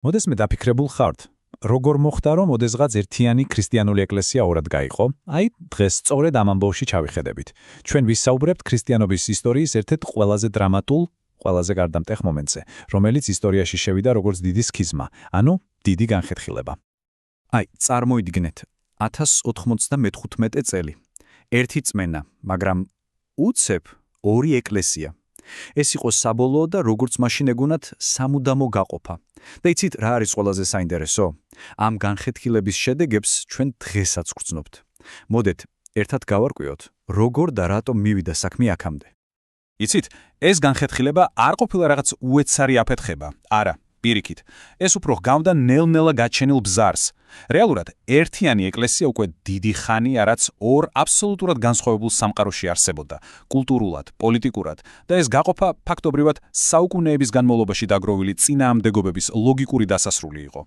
მოდესმე დაფიქრებულ ხართ, როგორ მოხდა, რომ ოდესღაც ერთიანი ქრისტიანული ეკლესია ორად გაიყო? აი, დღეს სწორედ ამ ამბავში ჩავიხედებით. ჩვენ ვისაუბრებთ ქრისტიანობის ისტორიის ერთ-ერთ ყველაზე დრამატულ, ყველაზე გარდამტეხ მომენტზე, რომელიც ისტორიაში შევიდა როგორც დიდი სქიზმა, ანუ დიდი განხეთქილება. აი, წარმოიდგინეთ, 1095 წელი. ერთი წმენა, მაგრამ უცებ ორი ეკლესია. ეს იყო საბოლოო და როგორც მაშინ ეგონათ სამუდამო გაყოფა. და იცით რა არის ყველაზე საინტერესო? ამ განხეთქილების შედეგებს ჩვენ დღესაც გვგრძნობთ. მოდეთ, ერთად გავარკვიოთ, როგორ და რატომ მივიდა საქმე აქამდე. იცით, ეს განხეთქილება არ ყოფილა რაღაც უეცარი აფეთქება. არა, პირიქით. ეს უფრო ჰგავდა ნელ-ნელა გაჩენილ ბზარს. რეალურად, ერთიანი ეკლესია უკვე დიდი ხანია, რაც ორ აბსოლუტურად განსხვავებულ სამყაროში არსებობდა, კულტურულად, პოლიტიკურად, და ეს გაყოფა ფაქტობრივად საუკუნეების განმავლობაში დაგროვილი წინააღმდეგობების ლოგიკური დასასრული იყო.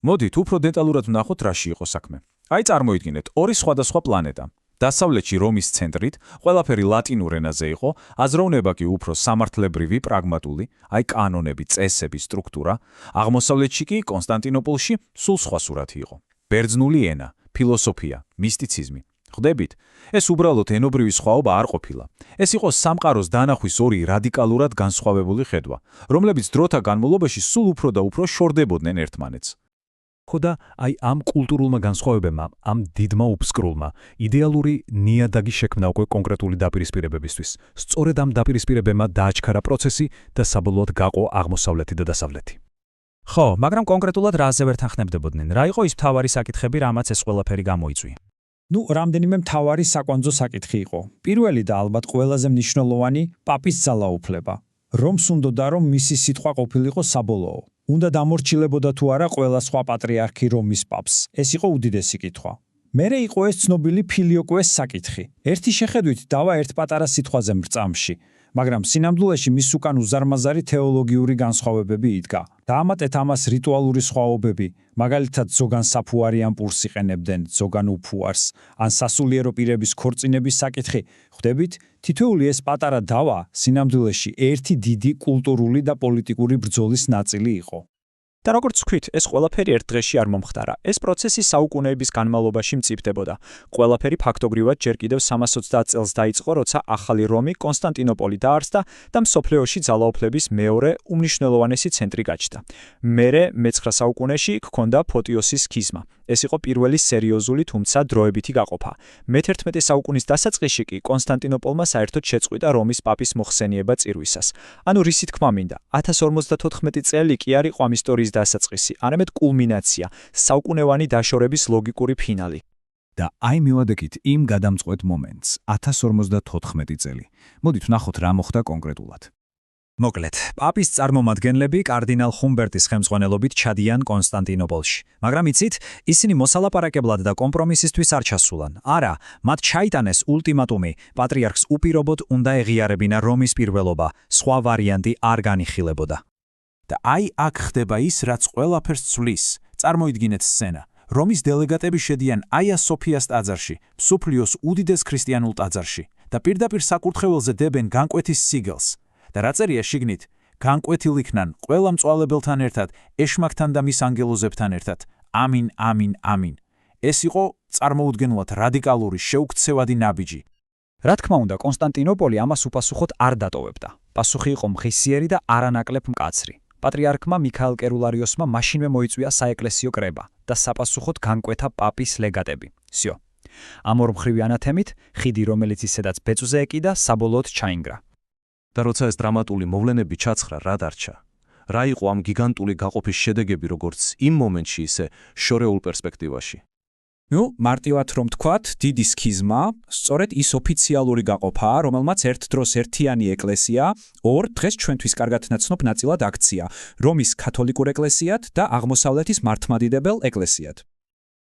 მოდით, უფრო დეტალურად ვნახოთ, რაში იყო საქმე. აი, წარმოიდგინეთ, ორი სხვადასხვა პლანეტა. დასავლეთში რომის ცენტრით, ყველაფერი ლატინურ ენაზე იყო, აზროვნება კი უფრო სამართლებრივი, პრაგმატული, აი კანონები, წესები, სტრუქტურა, აღმოსავლეთში კი კონსტანტინოპოლში სულ სხვა სურათი იყო. ბერძნული ენა, ფილოსოფია, მისტიციზმი. ხვდებით? ეს უბრალოდ ენობრივი სხვაობა არ ყოფილა. ეს იყო სამყაროს დანახვის ორი რადიკალურად განსხვავებული ხედვა, რომლებიც დროთა განმავლობაში სულ უფრო და უფრო შორდებოდნენ ერთმანეთს. ხოდა აი ამ კულტურულმა განსხვავებებმა, ამ დიდმა უფსკრულმა, იდეალური ნიადაგი შექმნა უკვე კონკრეტული დაპირისპირებებისთვის. სწორედ ამ დაპირისპირებებმა დააჩქარა პროცესი და საბოლოოდ გაყო აღმოსავლეთი და დასავლეთი. ხო, მაგრამ კონკრეტულად რაზე ვერ თანხმდებოდნენ? რა იყო ის მთავარი საკითხები, რამაც ეს ყველაფერი გამოიწვია? რამდენიმე მთავარი საკვანძო საკითხი იყო. პირველი და ალბათ ყველაზე მნიშვნელოვანი, პაპის ძალაუფლება. რომს უნდოდა, რომ მისი სიტყვა ყოფილიყო საბოლოო. უნდა დამორჩილებოდა თუ არა ყველა სხვა პატრიარქი რომის პაპს. ეს იყო უდიდესი კითხვა. მერე იყო ეს ცნობილი ფილიოკუეს საკითხი. ერთი შეხედვით დავა ერთ პატარა სიტყვაზე მრწამში, მაგრამ სინამდვილეში მის უკან უზარმაზარი თეოლოგიური განსხვავებები იდგა. დაამატეთ ამას რიტუალური სხვაობები, მაგალითად ზოგან საფუარიან პურს იყენებდნენ, ზოგან უფუარს, ან სასულიერო პირების ქორწინების საკითხი. ხვდებით, თითოეული ეს პატარა დავა სინამდვილეში ერთი დიდი კულტურული და პოლიტიკური ბრძოლის ნაწილი იყო. და როგორც ვთქვით, ეს ყველაფერი ერთ დღეში არ მომხდარა. ეს პროცესი საუკუნეების განმავლობაში მწიფდებოდა. ყველაფერი ფაქტობრივად ჯერ კიდევ 330 წელს დაიწყო, როცა ახალი რომი კონსტანტინოპოლი დაარსდა და მსოფლიოში ძალაუფლების მეორე უმნიშვნელოვანესი ცენტრი გაჩნდა. მერე მე-9 საუკუნეში ჰქონდა ფოტიოსის სქიზმა. ეს იყო პირველი სერიოზული, თუმცა დროებითი გაყოფა. მე-11 საუკუნის დასაწყისში კი კონსტანტინოპოლმა საერთოდ შეწყვიტა რომის პაპის მოხსენიება წირვისას. ანუ რისი თქმა მინდა, 1054 წელი კი არ იყო ამ ისტორიის დასაწყისი, არამედ კულმინაცია, საუკუნევანი დაშორების ლოგიკური ფინალი. და აი მივადექით იმ გადამწყვეტ მომენტს, 1054 წელი. მოდით ვნახოთ რა მოხდა კონკრეტულად. მოკლედ, პაპის წარმომადგენლები კარდინალ ხუმბერტის ხელმძღვანელობით ჩადიან კონსტანტინოპოლში. მაგრამ იცით, ისინი მოსალაპარაკებლად და კომპრომისისთვის არ ჩასულან. არა, მათ ჩაიტანეს ულტიმატუმი, პატრიარქს უპირობოდ უნდა ეღიარებინა რომის პირველობა, სხვა ვარიანტი არ განიხილებოდა. და აი აქ ხდება ის, რაც ყველაფერს ცვლის. წარმოიდგინეთ სცენა. რომის დელეგატები შედიან აია სოფიას ტაძარში, მსოფლიოს უდიდეს ქრისტიანულ ტაძარში და პირდაპირ საკურთხეველზე დებენ განკვეთის სიგელს. და რა წერია შიგნით? განკვეთილ იქნან ყველა მწვალებელთან ერთად, ეშმაკთან და მის ანგელოზებთან ერთად. ამინ, ამინ, ამინ. ეს იყო წარმოუდგენლად რადიკალური, შეუქცევადი ნაბიჯი. რა თქმა უნდა, კონსტანტინოპოლი ამას უპასუხოდ არ დატოვებდა. პასუხი იყო მხისიერი და არანაკლებ მკაცრი. პატრიარქმა მიქაელ კერულარიოსმა მაშინვე მოიწვია საეკლესიო კრება და საპასუხოდ განკვეთა პაპის ლეგატები. სიო. ამ ორმხრივი ანათემით, ხიდი, რომელიც ისედაც ბეწვზე ეკიდა, საბოლოოდ ჩაინგრა. და როცა ეს დრამატული მოვლენები ჩაცხრა, რა დარჩა? რა იყო ამ გიგანტური გაყოფის შედეგები როგორც იმ მომენტში, ისე შორეულ პერსპექტივაში? მარტივად რომ თქვათ, დიდი სქიზმა, სწორედ ის ოფიციალური გაყოფაა, რომელმაც ერთ დროს ერთიანი ეკლესია ორ დღეს ჩვენთვის კარგად ნაცნობ ნაწილად აქცია, რომის კათოლიკურ ეკლესიად და აღმოსავლეთის მართლმადიდებელ ეკლესიად.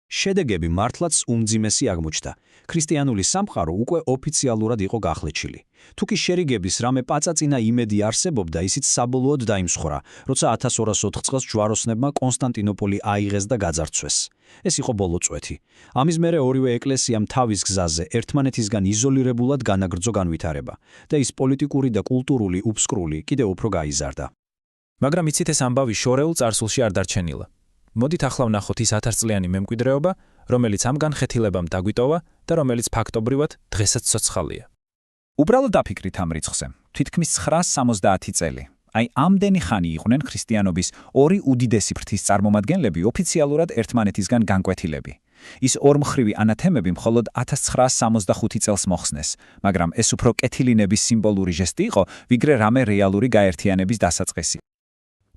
შედეგები მართლაც უმძიმესი აღმოჩნდა. ქრისტიანული სამყარო უკვე ოფიციალურად იყო გახლეჩილი. თუკი შერიგების რამე პაწაწინა იმედი არსებობდა, ისიც საბოლოოდ დაიმსხვრა, როცა 1204 წელს ჯვაროსნებმა კონსტანტინოპოლი აიღეს და გაძარცვეს. ეს იყო ბოლო წვეთი. ამის მერე ორივე ეკლესიამ თავის გზაზე ერთმანეთისგან იზოლირებულად განაგრძო განვითარება და ის პოლიტიკური და კულტურული უფსკრული კიდევ უფრო გაიზარდა. მაგრამ იცით ეს ამბავი შორეულ წარსულში არ დარჩენილა. მოდით ახლა ვნახოთ ის 1000 წლიანი მემკვიდრეობა, რომელიც ამ განხეთილებამ დაგვიტოვა და რომელიც ფაქტობრივად დღესაც ცოცხალია. უბრალოდ დაფიქრით ამ რიცხვზე. თითქმის 970 წელი. აი ამდენი ხანი იყვნენ ქრისტიანობის ორი უდიდესი ფრთის წარმომადგენლები ოფიციალურად ერთმანეთისგან განკვეთილები. ის ორმხრივი ანათემები მხოლოდ 1965 წელს მოხსნეს, მაგრამ ეს უფრო კეთილინების სიმბოლური ჟესტი იყო, ვიგრე რამე რეალური გაერთიანების დასაწყისი.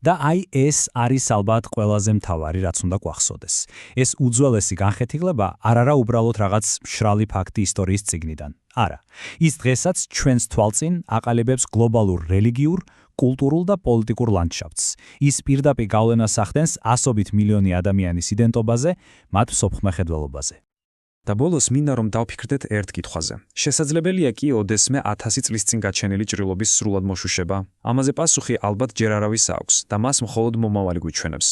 და აი ეს არის ალბათ ყველაზე მთავარი, რაც უნდა გვახსოვდეს. ეს უძველესი განხეთილება არ არა უბრალოდ რაღაც მშრალი ფაქტი ისტორიის წიგნიდან. არა. ის დღესაც ჩვენს თვალწინ აყალიბებს გლობალურ რელიგიურ, კულტურულ და პოლიტიკურ ლანდშაფტს. ის პირდაპირ გავლენას ახდენს ასობით მილიონი ადამიანის იდენტობაზე, მათ სოფხმეხედველობაზე. და ბოლოს მინდა რომ დავფიქრდეთ ერთ კითხვაზე. შესაძლებელია კი ოდესმე 1000 წლის წინ გაჩენილი ჭრილობის სრულად მოშუშება? ამაზე პასუხი ალბათ ჯერ არავის აქვს და მას მხოლოდ მომავალი გვიჩვენებს.